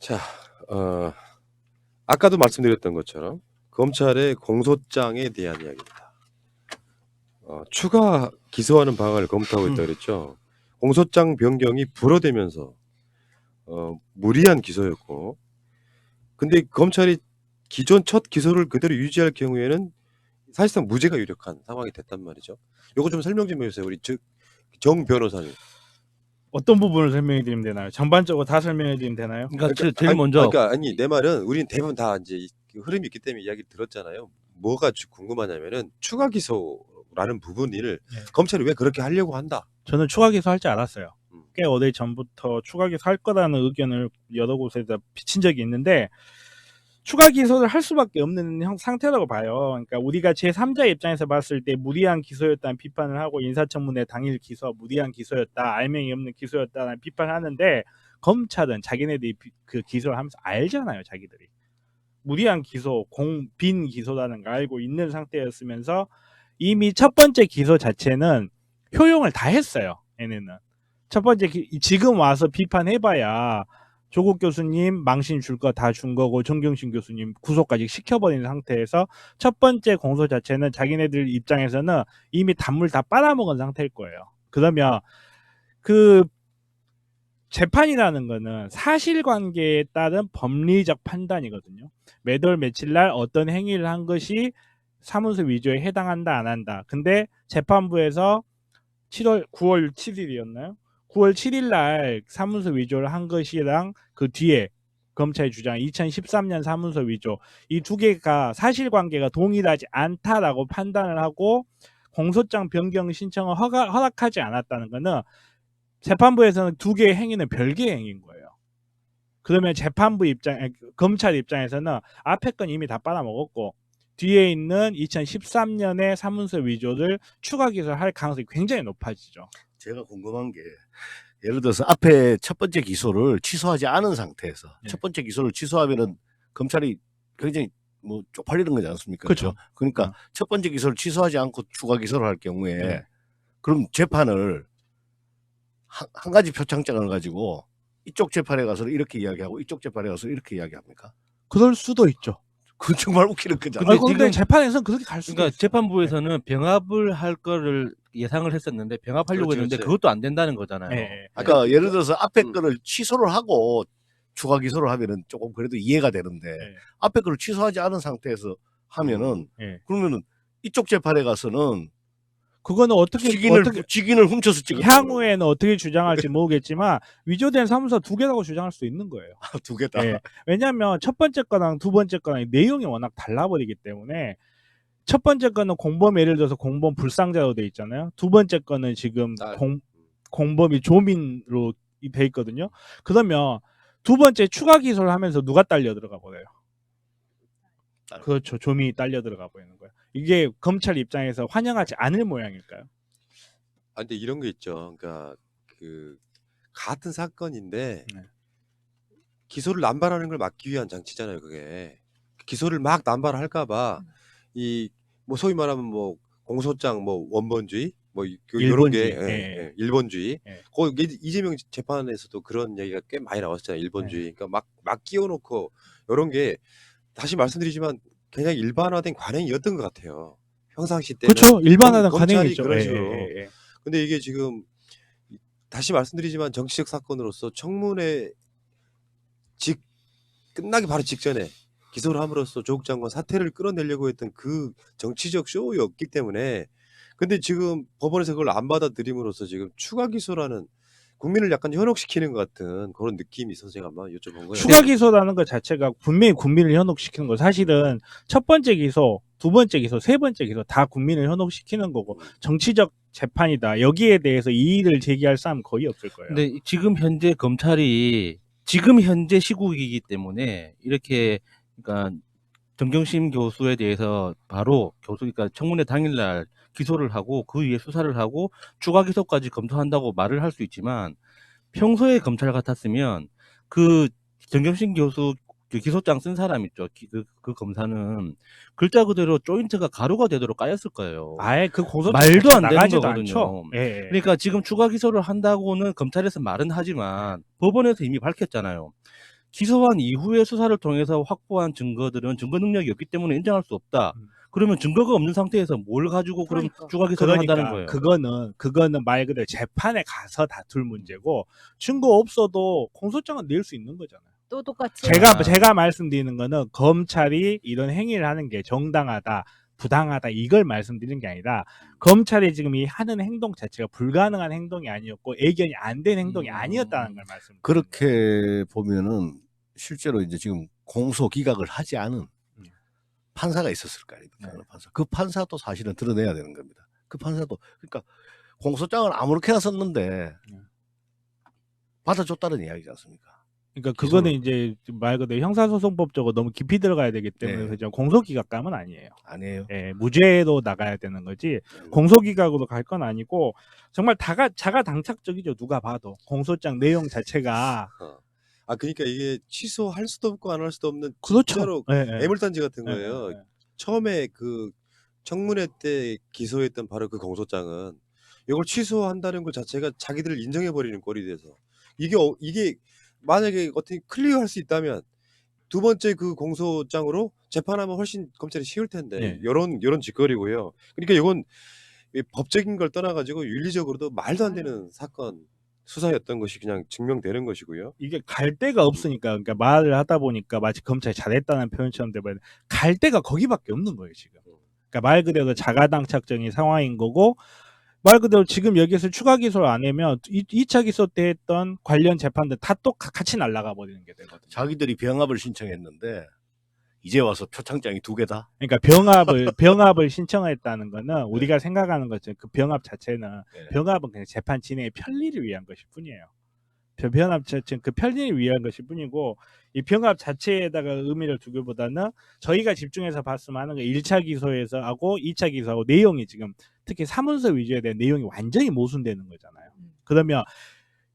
자, 어, 아까도 말씀드렸던 것처럼 검찰의 공소장에 대한 이야기입니다. 추가 기소하는 방안을 검토하고 있다 그랬죠. 공소장 변경이 불어대면서 무리한 기소였고, 근데 검찰이 기존 첫 기소를 그대로 유지할 경우에는 사실상 무죄가 유력한 상황이 됐단 말이죠. 요거 좀 설명 좀 해주세요. 우리 정 변호사님. 어떤 부분을 설명해 드리면 되나요? 전반적으로 다 설명해 드리면 되나요? 그러니까 제일 먼저 아니 내 말은 우리는 대부분 다 이제 흐름이 있기 때문에 이야기 들었잖아요. 뭐가 궁금하냐면은 추가 기소라는 부분을 검찰이 왜 그렇게 하려고 한다. 저는 추가 기소할 줄 알았어요. 꽤 오래 전부터 추가 기소할 거라는 의견을 여러 곳에서 비친 적이 있는데 추가 기소를 할 수밖에 없는 상태라고 봐요. 그러니까 우리가 제3자 입장에서 봤을 때 무리한 기소였다는 비판을 하고 인사청문회 당일 기소 무리한 기소였다, 알맹이 없는 기소였다는 비판을 하는데 검찰은 자기네들이 그 기소를 하면서 알잖아요. 자기들이 무리한 기소, 빈 기소라는 걸 알고 있는 상태였으면서 이미 첫 번째 기소 자체는 효용을 다 했어요. 얘네는 첫 번째 지금 와서 비판해봐야 조국 교수님 망신 줄 거 다 준 거고 정경심 교수님 구속까지 시켜버린 상태에서 첫 번째 공소 자체는 자기네들 입장에서는 이미 단물 다 빨아먹은 상태일 거예요. 그러면 그 재판이라는 거는 사실관계에 따른 법리적 판단이거든요. 몇 월 며칠 날 어떤 행위를 한 것이 사문서 위조에 해당한다 안 한다. 근데 재판부에서 9월 7일이었나요? 9월 7일 날 사문서 위조를 한 것이랑 그 뒤에 검찰의 주장 2013년 사문서 위조 이 두 개가 사실관계가 동일하지 않다라고 판단을 하고 공소장 변경 신청을 허락하지 않았다는 것은 재판부에서는 두 개의 행위는 별개의 행위인 거예요. 그러면 검찰 입장에서는 앞에 건 이미 다 빨아먹었고 뒤에 있는 2013년의 사문서 위조를 추가 기소할 가능성이 굉장히 높아지죠. 제가 궁금한 게 예를 들어서 앞에 첫 번째 기소를 취소하지 않은 상태에서 첫 번째 기소를 취소하면은 검찰이 굉장히 뭐 쪽팔리는 거지 않습니까? 그렇죠. 그러니까 첫 번째 기소를 취소하지 않고 추가 기소를 할 경우에 그럼 재판을 한 가지 표창장을 가지고 이쪽 재판에 가서 이렇게 이야기하고 이쪽 재판에 가서 이렇게 이야기합니까? 그럴 수도 있죠. 그건 정말 웃기는 거잖아요. 근데 지금 재판에서는 그렇게 갈 수도 그러니까 있어요. 재판부에서는 병합을 할 거를 예상을 했었는데 병합하려고 했는데 그것도 안 된다는 거잖아요. 그러니까 예를 들어서 앞에 거를 취소를 하고 추가 기소를 하면은 조금 그래도 이해가 되는데 앞에 거를 취소하지 않은 상태에서 하면은 그러면은 이쪽 재판에 가서는 그거는 어떻게 직인을 훔쳐서 찍었죠. 향후에는 어떻게 주장할지 모르겠지만 위조된 사문서 두 개라고 주장할 수 있는 거예요. 두 개다. 왜냐하면 첫 번째 거랑 두 번째 거랑 내용이 워낙 달라버리기 때문에 첫 번째 거는 공범 예를 들어서 공범 불상자로 돼 있잖아요. 두 번째 거는 지금 공범이 조민으로 돼 있거든요. 그러면 두 번째 추가 기소를 하면서 누가 딸려 들어가 버려요? 그렇죠. 조민이 딸려 들어가 버리는 거예요. 이게 검찰 입장에서 환영하지 않을 모양일까요? 근데 이런 게 있죠. 그러니까 그 같은 사건인데 기소를 남발하는 걸 막기 위한 장치잖아요. 그게 기소를 막 남발할까봐 이 뭐 소위 말하면 뭐 공소장 뭐 원본주의 뭐 이런 게 일본주의. 거기 이재명 재판에서도 그런 얘기가 꽤 많이 나왔잖아요. 일본주의. 그러니까 막 끼워놓고 이런 게 다시 말씀드리지만 굉장히 일반화된 관행이었던 것 같아요. 평상시 때는. 그렇죠. 일반화된 관행이죠. 그런 식으로. 근데 이게 지금 다시 말씀드리지만 정치적 사건으로서 청문회 끝나기 바로 직전에 기소를 함으로써 조국 장관 사퇴를 끌어내려고 했던 그 정치적 쇼였기 때문에 근데 지금 법원에서 그걸 안 받아들임으로써 지금 추가 기소라는 국민을 약간 현혹시키는 것 같은 그런 느낌이 있어서 제가 한번 여쭤본 거예요. 추가 기소라는 것 자체가 분명히 국민을 현혹시키는 거 사실은 첫 번째 기소, 두 번째 기소, 세 번째 기소 다 국민을 현혹시키는 거고 정치적 재판이다. 여기에 대해서 이의를 제기할 사람 거의 없을 거예요. 근데 지금 현재 검찰이 지금 현재 시국이기 때문에 이렇게 그러니까 정경심 교수에 대해서 바로 그러니까 청문회 당일날 기소를 하고 그 위에 수사를 하고 추가 기소까지 검토한다고 말을 할 수 있지만 평소에 검찰 같았으면 그 정경심 교수 기소장 쓴 사람 있죠. 그 검사는 글자 그대로 조인트가 가루가 되도록 까였을 거예요. 아예 그 고소 말도 안 되는 거거든요. 예. 그러니까 지금 추가 기소를 한다고는 검찰에서 말은 하지만 법원에서 이미 밝혔잖아요. 기소한 이후에 수사를 통해서 확보한 증거들은 증거 능력이 없기 때문에 인정할 수 없다. 그러면 증거가 없는 상태에서 뭘 가지고 그럼 그러니까. 추가 기소를 한다는 그러니까 거예요. 그거는 말 그대로 재판에 가서 다툴 문제고 증거 없어도 공소장은 낼 수 있는 거잖아요. 또 똑같이 제가 말씀드리는 거는 검찰이 이런 행위를 하는 게 정당하다, 부당하다 이걸 말씀드리는 게 아니라 검찰이 지금 이 하는 행동 자체가 불가능한 행동이 아니었고 애견이 안 된 행동이 아니었다는 걸 말씀드립니다. 그렇게 보면은 실제로 이제 지금 공소 기각을 하지 않은 판사가 있었을 거 아닙니까? 네. 판사. 그 판사도 사실은 드러내야 되는 겁니다. 그 판사도 그러니까 공소장을 아무렇게나 썼는데 받아줬다는 이야기지 않습니까? 그러니까 그거는 이제 말 그대로 형사소송법적으로 너무 깊이 들어가야 되기 때문에 네. 그죠. 공소기각감은 아니에요. 아니에요. 예, 무죄로 나가야 되는 거지 공소기각으로 갈 건 아니고 정말 자가당착적이죠. 누가 봐도 공소장 내용 자체가 그러니까 이게 취소할 수도 없고 안 할 수도 없는 그렇죠. 진짜로 예, 예. 애물단지 같은 예, 거예요. 예, 예. 처음에 그 청문회 때 기소했던 바로 그 공소장은 이걸 취소한다는 것 자체가 자기들을 인정해 버리는 꼴이 돼서 이게 만약에 어떻게 클리어할 수 있다면 두 번째 그 공소장으로 재판하면 훨씬 검찰이 쉬울 텐데 네. 이런 짓거리고요. 그러니까 이건 이 법적인 걸 떠나가지고 윤리적으로도 말도 안 되는 사건 수사였던 것이 그냥 증명되는 것이고요. 이게 갈 데가 없으니까 그러니까 말을 하다 보니까 마치 검찰이 잘했다는 표현처럼 되면 갈 데가 거기밖에 없는 거예요 지금. 그러니까 말 그대로 자가당착적인 상황인 거고 말 그대로 지금 여기서 추가 기소를 안 하면 2차 기소 때 했던 관련 재판들 다 또 같이 날아가 버리는 게 되거든요. 자기들이 병합을 신청했는데 이제 와서 표창장이 2개다. 그러니까 병합을 신청했다는 거는 우리가 생각하는 거죠. 그 병합 자체는 네. 병합은 그냥 재판 진행의 편리를 위한 것일 뿐이에요. 병합 자체는 그 편리를 위한 것일 뿐이고 이 병합 자체에다가 의미를 두기보다는 저희가 집중해서 봤으면 하는 게 1차 기소에서 하고 2차 기소하고 내용이 지금 특히 사문서 위주에 대한 내용이 완전히 모순되는 거잖아요. 그러면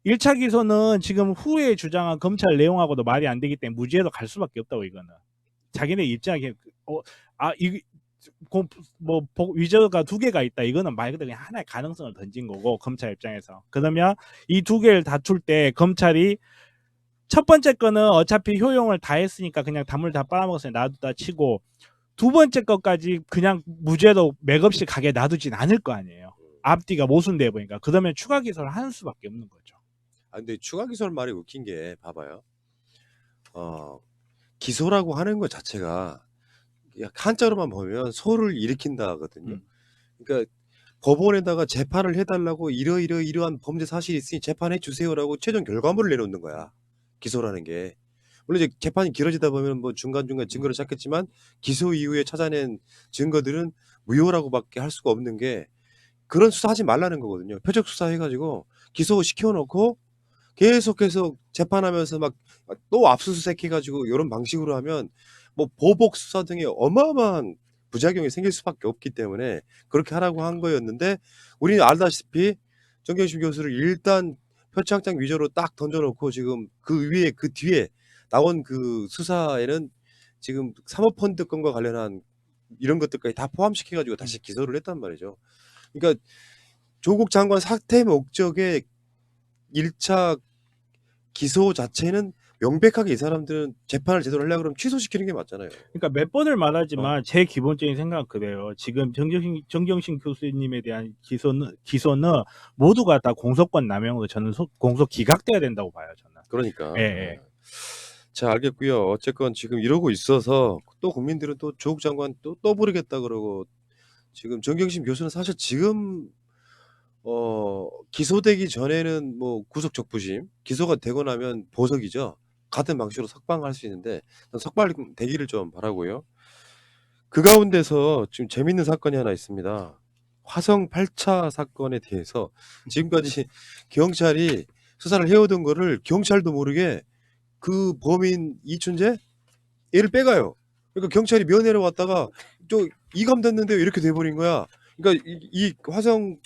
1차 기소는 지금 후에 주장한 검찰 내용하고도 말이 안 되기 때문에 무죄로 갈 수밖에 없다고 이거는. 자기네 입장에 위저가 2개가 있다. 이거는 말 그대로 그냥 하나의 가능성을 던진 거고 검찰 입장에서. 그러면 이 2개를 다툴 때 검찰이 첫 번째 거는 어차피 효용을 다 했으니까 그냥 담을 다 빨아먹었으니 놔두다 치고 두 번째 것까지 그냥 무죄로 맥없이 가게 놔두진 않을 거 아니에요. 앞뒤가 모순돼 보니까. 그러면 추가 기소를 하는 수밖에 없는 거죠. 근데 추가 기소를 말이 웃긴 게 봐봐요. 기소라고 하는 것 자체가 한자로만 보면 소를 일으킨다거든요. 그러니까 법원에다가 재판을 해달라고 이러한 범죄 사실이 있으니 재판해 주세요라고 최종 결과물을 내놓는 거야. 기소라는 게. 물론 이제 재판이 길어지다 보면 뭐 중간중간 증거를 찾겠지만 기소 이후에 찾아낸 증거들은 무효라고밖에 할 수가 없는 게 그런 수사하지 말라는 거거든요. 표적 수사해가지고 기소 시켜놓고 계속해서 재판하면서 막 또 압수수색 해가지고 이런 방식으로 하면 뭐 보복 수사 등의 어마어마한 부작용이 생길 수밖에 없기 때문에 그렇게 하라고 한 거였는데 우리는 알다시피 정경심 교수를 일단 표창장 위조로 딱 던져놓고 지금 그 위에 그 뒤에 나온 그 수사에는 지금 사모펀드 건과 관련한 이런 것들까지 다 포함시켜가지고 다시 기소를 했단 말이죠. 그러니까 조국 장관 사퇴 목적의 1차 기소 자체는 명백하게 이 사람들은 재판을 제대로 하려고 그러면 취소시키는 게 맞잖아요. 그러니까 몇 번을 말하지만 제 기본적인 생각은 그래요. 지금 정경심 교수님에 대한 기소는 모두가 다 공소권 남용으로 저는 공소 기각돼야 된다고 봐요. 저는. 그러니까. 예. 자, 알겠고요. 어쨌건 지금 이러고 있어서 또 국민들은 또 조국 장관 또 부르겠다 그러고 지금 정경심 교수는 사실 지금 기소되기 전에는 뭐 구속 적부심, 기소가 되고 나면 보석이죠. 같은 방식으로 석방할 수 있는데 석방 되기를 좀 바라고요. 그 가운데서 지금 재밌는 사건이 하나 있습니다. 화성 8차 사건에 대해서 지금까지 경찰이 수사를 해오던 거를 경찰도 모르게 그 범인 이춘재 얘를 빼가요. 그러니까 경찰이 면회를 왔다가 또 이감됐는데요 이렇게 돼버린 거야. 그러니까 이 화성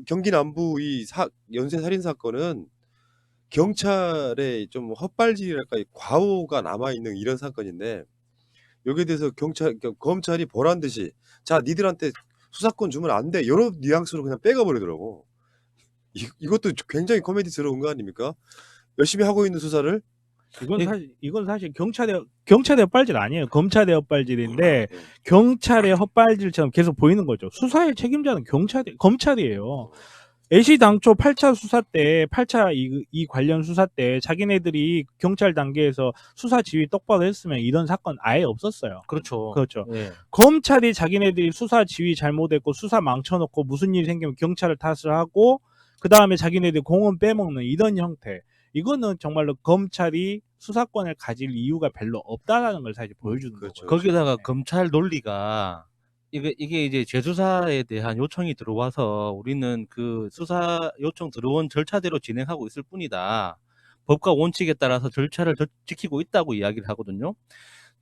경기 남부 이 연쇄 살인 사건은 경찰의 좀 헛발질이랄까 과오가 남아 있는 이런 사건인데 여기에 대해서 검찰이 보란 듯이 자 니들한테 수사권 주면 안 돼 여러 뉘앙스로 그냥 빼가 버리더라고. 이것도 굉장히 코미디스러운 거 아닙니까? 열심히 하고 있는 수사를 이건 사실 경찰의 헛발질 아니에요. 검찰의 헛발질인데 네. 경찰의 헛발질처럼 계속 보이는 거죠. 수사의 책임자는 검찰이에요. 애시당초 8차 수사 때, 8차 이 관련 수사 때 자기네들이 경찰 단계에서 수사 지휘 똑바로 했으면 이런 사건 아예 없었어요. 그렇죠. 그렇죠. 예. 검찰이 자기네들이 수사 지휘 잘못했고 수사 망쳐놓고 무슨 일이 생기면 경찰을 탓을 하고 그 다음에 자기네들이 공은 빼먹는 이런 형태. 이거는 정말로 검찰이 수사권을 가질 이유가 별로 없다라는 걸 사실 보여주는 그렇죠. 거고요. 거기다가 네. 검찰 논리가 이게 이제 재수사에 대한 요청이 들어와서 우리는 그 수사 요청 들어온 절차대로 진행하고 있을 뿐이다. 법과 원칙에 따라서 절차를 지키고 있다고 이야기를 하거든요.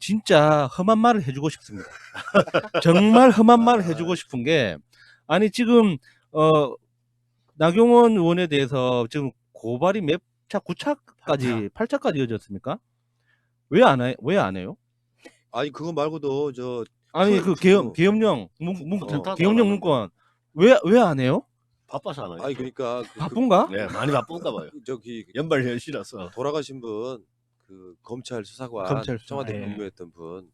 진짜 험한 말을 해주고 싶습니다. 정말 험한 말을 해주고 싶은 게 아니 지금 나경원 의원에 대해서 지금 고발이 몇 차, 9차까지 8차까지 이어졌습니까? 왜 안 해요? 아니 그거 말고도 아니 그 계엄령 문건 왜 안 해요? 바빠서 하나요? 아니 그러니까 바쁜가? 네, 많이 바쁜가 봐요. 저기 연말 연시라서. 돌아가신 분 그 검찰 수사관 검찰 수사, 청와대 예. 근무했던 분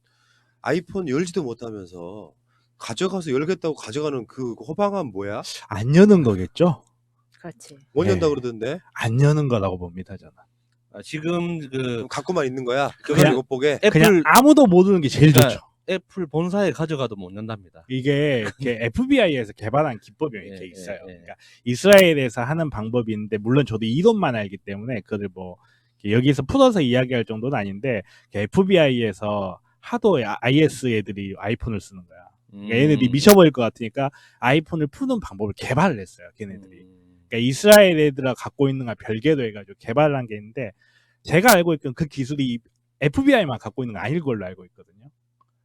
아이폰 열지도 못하면서 가져가서 열겠다고 가져가는 그 호방함 뭐야? 안 여는 거겠죠? 그렇지. 못 연다 네. 그러던데 안 여는 거라고 봅니다, 저는. 지금 그 그럼 갖고만 있는 거야? 그냥- 못 보게? 그냥 아무도 모르는 게 제일 그러니까 좋죠. 애플 본사에 가져가도 못 연답니다. 이게 FBI에서 개발한 기법이 이렇게 예, 있어요. 예, 예. 그러니까 이스라엘에서 하는 방법이 있는데 물론 저도 이론만 알기 때문에 그걸 뭐 여기서 풀어서 이야기할 정도는 아닌데 FBI에서 하도 IS 애들이 아이폰을 쓰는 거야. 그러니까 얘네들이 미쳐버릴 것 같으니까 아이폰을 푸는 방법을 개발을 했어요. 걔네들이. 그러니까 이스라엘 애들아 갖고 있는 거 별개로 해가지고 개발을 한 게 있는데 제가 알고 있던 그 기술이 FBI만 갖고 있는 거 아닐 걸로 알고 있거든요.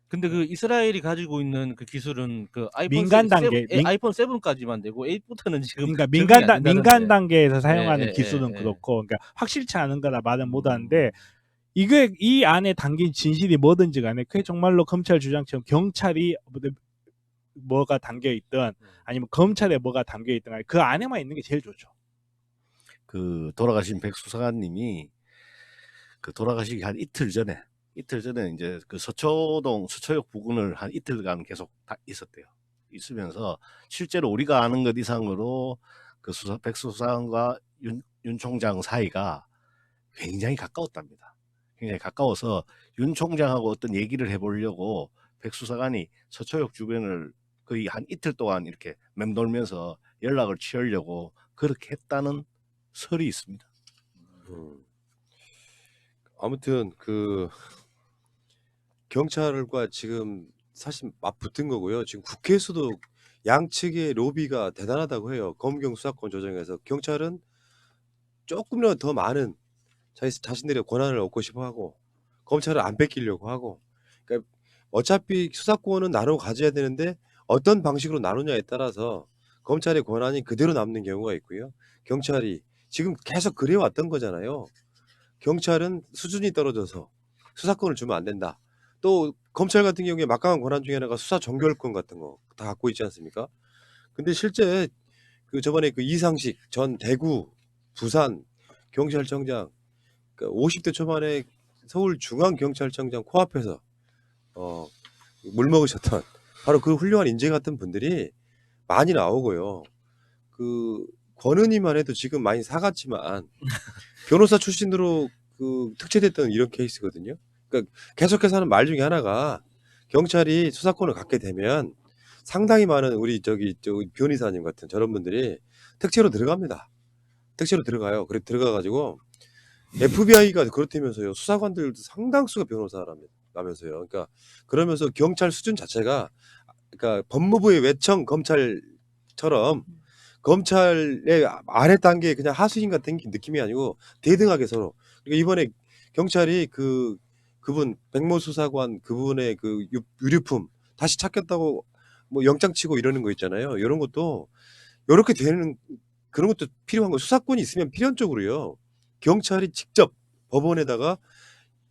근데 그 이스라엘이 가지고 있는 그 기술은 그 아이폰 민간 단계, 아이폰 7까지만 되고 8부터는 지금 그러니까 적용이 민간 안 된다는데. 민간 단계에서 사용하는 예, 기술은 예, 예. 그렇고, 그러니까 확실치 않은 거라 말은 못하는데 이게 이 안에 담긴 진실이 뭐든지 간에 그게 정말로 검찰 주장처럼 경찰이 뭐가 담겨 있든 아니면 검찰에 뭐가 담겨 있든 간에 그 안에만 있는 게 제일 좋죠. 그 돌아가신 백 수사관님이 그 돌아가시기 한 이틀 전에 이제 그 서초역 부근을 한 이틀간 계속 있었대요. 있으면서 실제로 우리가 아는 것 이상으로 그 백 수사관과 윤 총장 사이가 굉장히 가까웠답니다. 굉장히 가까워서 윤 총장하고 어떤 얘기를 해보려고 백 수사관이 서초역 주변을 거의 한 이틀 동안 이렇게 맴돌면서 연락을 취하려고 그렇게 했다는 설이 있습니다. 아무튼 그 경찰과 지금 사실 맞붙은 거고요. 지금 국회에서도 양측의 로비가 대단하다고 해요. 검경 수사권 조정에서 경찰은 조금이라도 더 많은 자신들의 권한을 얻고 싶어하고 검찰을 안 뺏기려고 하고. 그러니까 어차피 수사권은 나눠 가져야 되는데 어떤 방식으로 나누냐에 따라서 검찰의 권한이 그대로 남는 경우가 있고요. 경찰이 지금 계속 그래왔던 거잖아요. 경찰은 수준이 떨어져서 수사권을 주면 안 된다. 또 검찰 같은 경우에 막강한 권한 중에 하나가 수사 종결권 같은 거 다 갖고 있지 않습니까? 근데 실제 그 저번에 그 이상식 전 대구 부산 경찰청장 그 50대 초반에 서울중앙경찰청장 코앞에서 물 먹으셨던 바로 그 훌륭한 인재 같은 분들이 많이 나오고요. 그 권은희만 해도 지금 많이 사갔지만 변호사 출신으로 그 특채됐던 이런 케이스거든요. 그러니까 계속해서 하는 말 중에 하나가 경찰이 수사권을 갖게 되면 상당히 많은 우리 저기 변호사님 같은 저런 분들이 특채로 들어갑니다. 특채로 들어가요. 그래 들어가가지고 FBI가 그렇다면서요. 수사관들도 상당수가 변호사라면서요. 그러니까 그러면서 경찰 수준 자체가 그러니까 법무부의 외청 검찰처럼 검찰의 아래 단계 그냥 하수인 같은 느낌이 아니고 대등하게 서로. 그러니까 이번에 경찰이 그분 백모 수사관 그분의 그 유류품 다시 찾겠다고 뭐 영장 치고 이러는 거 있잖아요. 이런 것도 이렇게 되는 그런 것도 필요한 거. 수사권이 있으면 필연적으로요. 경찰이 직접 법원에다가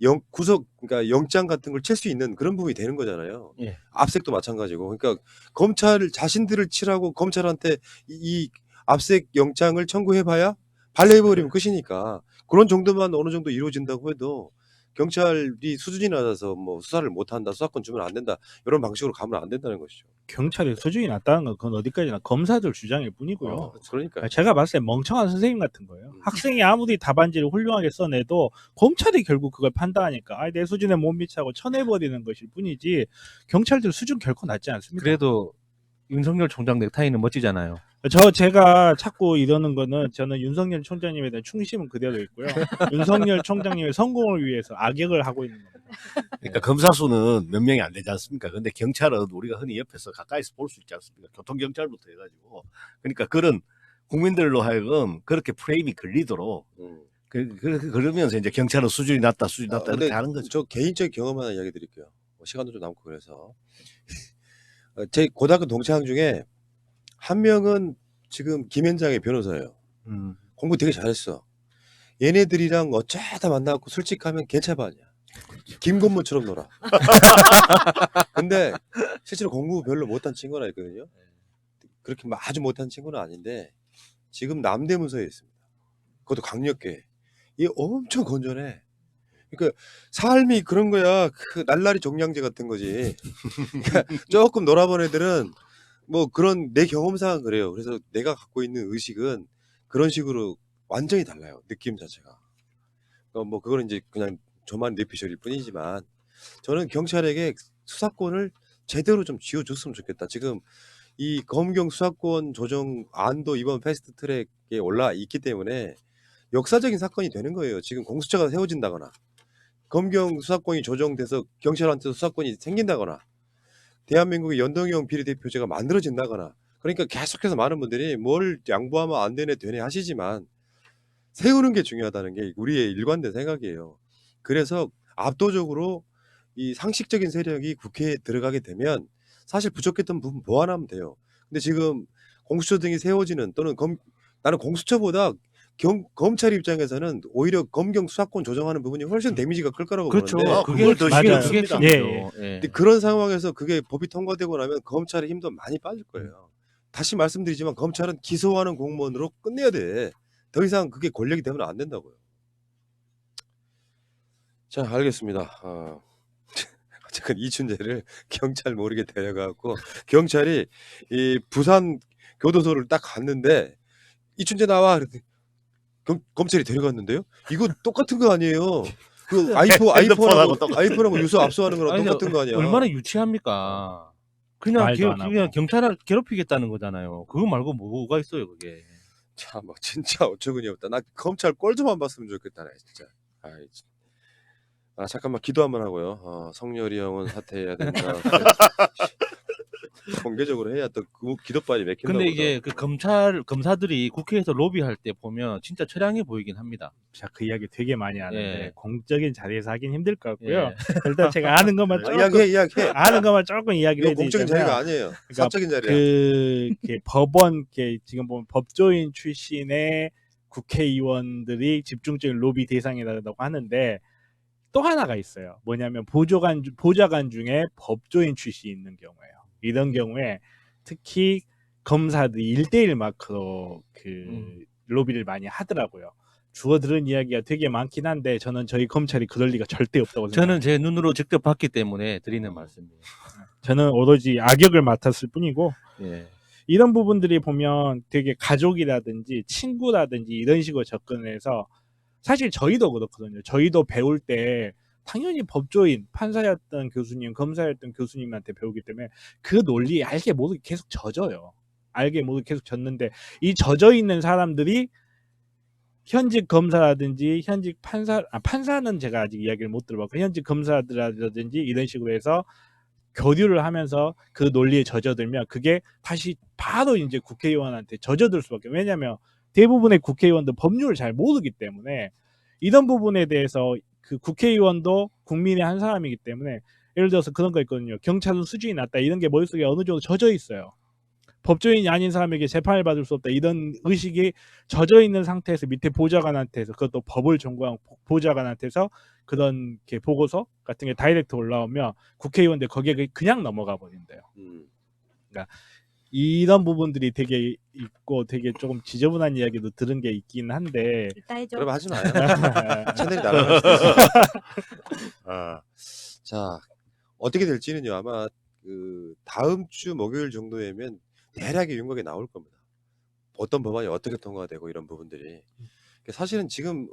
그러니까 영장 같은 걸 칠 수 있는 그런 부분이 되는 거잖아요. 예. 압색도 마찬가지고. 그러니까 검찰 자신들을 치라고 검찰한테 이 압색 영장을 청구해봐야 발레해버리면 끝이니까 그런 정도만 어느 정도 이루어진다고 해도 경찰이 수준이 낮아서 뭐 수사를 못한다, 수사권 주면 안 된다 이런 방식으로 가면 안 된다는 것이죠. 경찰의 수준이 낮다는 건 그건 어디까지나 검사들 주장일 뿐이고요. 그러니까 제가 봤을 때 멍청한 선생님 같은 거예요. 음. 학생이 아무리 답안지를 훌륭하게 써내도 검찰이 결국 그걸 판단하니까 내 수준에 못 미치고 쳐내버리는 것일 뿐이지 경찰들 수준 결코 낮지 않습니다. 그래도 윤석열 총장 넥타이는 멋지잖아요. 제가 자꾸 이러는 거는 저는 윤석열 총장님에 대한 충심은 그대로 있고요. 윤석열 총장님의 성공을 위해서 악역을 하고 있는 겁니다. 그러니까 검사 수는 몇 명이 안 되지 않습니까? 근데 경찰은 우리가 흔히 옆에서 가까이서 볼 수 있지 않습니까? 교통경찰부터 해가지고. 그러니까 그런 국민들로 하여금 그렇게 프레임이 걸리도록 그러면서 이제 경찰은 수준이 낮다 근데 이렇게 하는 거죠. 저 개인적 경험 하나 이야기 드릴게요. 시간도 좀 남고 그래서 제 고등학교 동창 중에 한 명은 지금 김현장의 변호사예요. 공부 되게 잘했어. 얘네들이랑 어쩌다 만나고 솔직하면 개차반이야. 김건모처럼 놀아. 근데 실제로 공부 별로 못한 친구가 있거든요. 그렇게 막 아주 못한 친구는 아닌데 지금 남대문서에 있습니다. 그것도 강력계. 얘 엄청 건전해. 그러니까 삶이 그런 거야. 그 날라리 종량제 같은 거지. 그러니까 조금 놀아본 애들은 뭐 그런 내 경험상 그래요. 그래서 내가 갖고 있는 의식은 그런 식으로 완전히 달라요. 느낌 자체가. 뭐 그거는 이제 그냥 저만 뇌피셜일 뿐이지만 저는 경찰에게 수사권을 제대로 좀 쥐어줬으면 좋겠다. 지금 이 검경 수사권 조정 안도 이번 패스트트랙에 올라 있기 때문에 역사적인 사건이 되는 거예요. 지금 공수처가 세워진다거나 검경 수사권이 조정돼서 경찰한테도 수사권이 생긴다거나 대한민국의 연동형 비례대표제가 만들어진다거나 그러니까 계속해서 많은 분들이 뭘 양보하면 안 되네 되네 하시지만 세우는 게 중요하다는 게 우리의 일관된 생각이에요. 그래서 압도적으로 이 상식적인 세력이 국회에 들어가게 되면 사실 부족했던 부분 보완하면 돼요. 근데 지금 공수처 등이 세워지는 또는 나는 공수처보다 검찰 입장에서는 오히려 검경 수사권 조정하는 부분이 훨씬 데미지가 클 거라고 그렇죠. 보는데 그걸 더 맞아요. 그게 신경 예, 핵심이죠. 예. 근데 그런 상황에서 그게 법이 통과되고 나면 검찰의 힘도 많이 빠질 거예요. 다시 말씀드리지만 검찰은 기소하는 공무원으로 끝내야 돼. 더 이상 그게 권력이 되면 안 된다고요. 자, 알겠습니다. 어쨌든 이춘재를 경찰 모르게 데려가고 경찰이 이 부산 교도소를 딱 갔는데 이춘재 나와 그랬더니 검찰이 데려갔는데요? 이거 똑같은 거 아니에요? 그 아이폰하고 유서 압수하는 거랑 아니, 똑같은 거 아니야? 얼마나 유치합니까? 그냥 말도 안 하고. 그냥 경찰을 괴롭히겠다는 거잖아요. 그거 말고 뭐가 있어요, 그게. 참, 뭐 진짜 어처구니 없다. 나 검찰 꼴 좀 안 봤으면 좋겠다, 나 진짜. 아이, 잠깐만 기도 한번 하고요. 성렬이 형은 사퇴해야 된다. 공개적으로 해야 또 그 기도빨이 맥힌다. 근데 이게 그 검사들이 국회에서 로비할 때 보면 진짜 처량해 보이긴 합니다. 자, 그 이야기 되게 많이 하는데 예. 공적인 자리에서 하긴 힘들 것 같고요. 예. 일단 제가 아는 것만 조금 이야기해. 아는 것만 조금 이야기를 이거 공적인 해드리자면 자리가 아니에요. 사적인 자리야. 이렇게 법원 지금 보면 법조인 출신의 국회의원들이 집중적인 로비 대상이라고 하는데 또 하나가 있어요. 뭐냐면 보좌관 중에 법조인 출신이 있는 경우예요. 이런 경우에 특히 검사들이 1대1 마크로 로비를 많이 하더라고요. 주워 들은 이야기가 되게 많긴 한데 저는 저희 검찰이 그럴 리가 절대 없다고 생각해요. 저는 제 눈으로 직접 봤기 때문에 드리는 말씀이에요. 저는 오로지 악역을 맡았을 뿐이고 예. 이런 부분들이 보면 되게 가족이라든지 친구라든지 이런 식으로 접근해서 사실 저희도 그렇거든요. 저희도 배울 때 당연히 법조인, 판사였던 교수님, 검사였던 교수님한테 배우기 때문에 그 논리 알게 모르게 계속 젖어요. 알게 모르게 계속 젖는데 이 젖어 있는 사람들이 현직 검사라든지 현직 판사는 제가 아직 이야기를 못 들어봤고 현직 검사들이라든지 이런 식으로 해서 교류를 하면서 그 논리에 젖어들면 그게 다시 바로 이제 국회의원한테 젖어들 수밖에. 왜냐하면 대부분의 국회의원도 법률을 잘 모르기 때문에 이런 부분에 대해서 그 국회의원도 국민의 한 사람이기 때문에 예를 들어서 그런 거 있거든요. 경찰은 수준이 낮다 이런 게 머릿속에 어느 정도 젖어 있어요. 법조인이 아닌 사람에게 재판을 받을 수 없다 이런 의식이 젖어 있는 상태에서 밑에 보좌관한테서 그것도 법을 전공한 보좌관한테서 그런 게 보고서 같은 게 다이렉트 올라오면 국회의원들 거기에 그냥 넘어가 버린대요. 그러니까 이런 부분들이 되게 있고 되게 조금 지저분한 이야기도 들은 게 있긴 한데 이따 해줘. 그럼 하지 마요. 채널이 날아갈 수도 있어. 아, 자 어떻게 될지는요 아마 그 다음 주 목요일 정도에면 대략의 윤곽이 나올 겁니다. 어떤 법안이 어떻게 통과되고 이런 부분들이 사실은 지금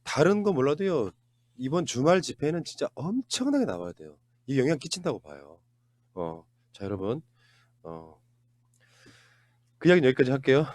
다른 거 몰라도요 이번 주말 집회는 진짜 엄청나게 나와야 돼요. 이 영향 끼친다고 봐요. 자 여러분 그 이야기는 여기까지 할게요.